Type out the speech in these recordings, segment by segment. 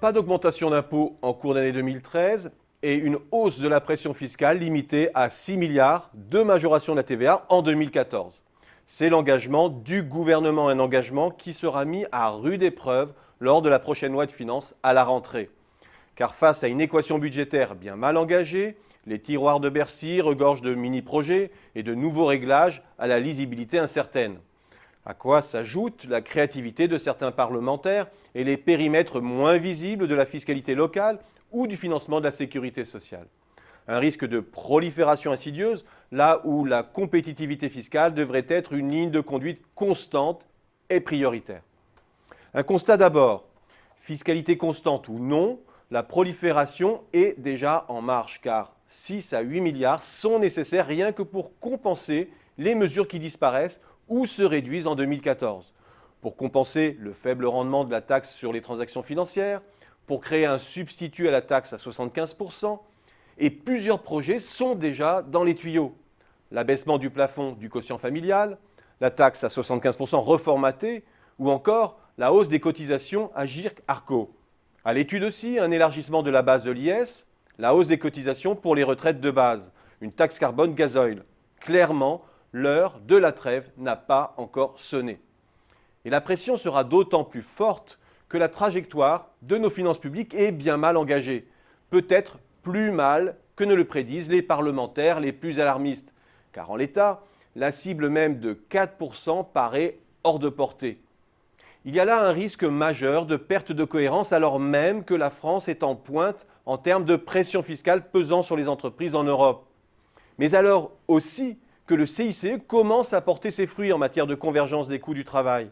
pas d'augmentation d'impôts en cours d'année 2013 et une hausse de la pression fiscale limitée à 6 milliards de majoration de la TVA en 2014. C'est l'engagement du gouvernement, un engagement qui sera mis à rude épreuve lors de la prochaine loi de finances à la rentrée. Car face à une équation budgétaire bien mal engagée, les tiroirs de Bercy regorgent de mini-projets et de nouveaux réglages à la lisibilité incertaine. À quoi s'ajoute la créativité de certains parlementaires et les périmètres moins visibles de la fiscalité locale ou du financement de la sécurité sociale. Un risque de prolifération insidieuse, là où la compétitivité fiscale devrait être une ligne de conduite constante et prioritaire. Un constat d'abord, fiscalité constante ou non, la prolifération est déjà en marche, car 6 à 8 milliards sont nécessaires rien que pour compenser les mesures qui disparaissent ou se réduisent en 2014. Pour compenser le faible rendement de la taxe sur les transactions financières, pour créer un substitut à la taxe à 75%, et plusieurs projets sont déjà dans les tuyaux. L'abaissement du plafond du quotient familial, la taxe à 75% reformatée, ou encore la hausse des cotisations à GIRC-ARCO. À l'étude aussi, un élargissement de la base de l'IS, la hausse des cotisations pour les retraites de base, une taxe carbone gasoil. Clairement, l'heure de la trêve n'a pas encore sonné. Et la pression sera d'autant plus forte que la trajectoire de nos finances publiques est bien mal engagée. Peut-être plus mal que ne le prédisent les parlementaires les plus alarmistes. Car en l'état, la cible même de 4% paraît hors de portée. Il y a là un risque majeur de perte de cohérence alors même que la France est en pointe en termes de pression fiscale pesant sur les entreprises en Europe. Mais alors aussi que le CICE commence à porter ses fruits en matière de convergence des coûts du travail.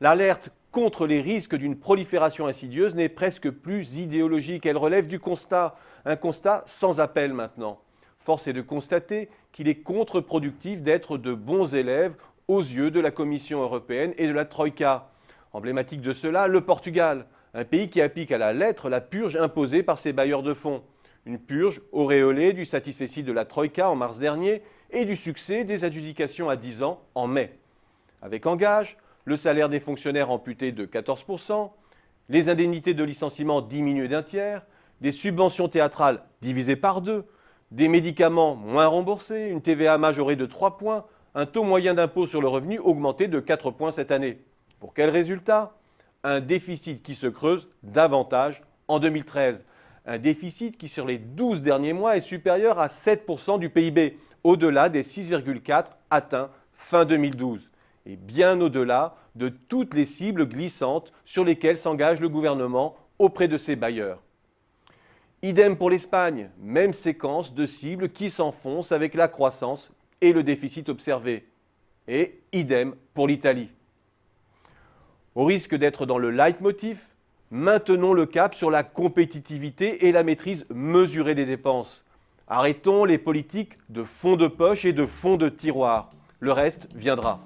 L'alerte contre les risques d'une prolifération insidieuse n'est presque plus idéologique. Elle relève du constat, un constat sans appel maintenant. Force est de constater qu'il est contre-productif d'être de bons élèves aux yeux de la Commission européenne et de la Troïka. Emblématique de cela, le Portugal, un pays qui applique à la lettre la purge imposée par ses bailleurs de fonds. Une purge auréolée du satisfecit de la Troïka en mars dernier et du succès des adjudications à 10 ans en mai. Avec en gage, le salaire des fonctionnaires amputé de 14%, les indemnités de licenciement diminuées d'un tiers, des subventions théâtrales divisées par 2, des médicaments moins remboursés, une TVA majorée de 3 points, un taux moyen d'impôt sur le revenu augmenté de 4 points cette année. Pour quel résultat? Un déficit qui se creuse davantage en 2013. Un déficit qui, sur les 12 derniers mois, est supérieur à 7% du PIB, au-delà des 6,4 atteints fin 2012. Et bien au-delà de toutes les cibles glissantes sur lesquelles s'engage le gouvernement auprès de ses bailleurs. Idem pour l'Espagne, même séquence de cibles qui s'enfoncent avec la croissance et le déficit observé. Et idem pour l'Italie. Au risque d'être dans le leitmotiv, maintenons le cap sur la compétitivité et la maîtrise mesurée des dépenses. Arrêtons les politiques de fond de poche et de fond de tiroir. Le reste viendra.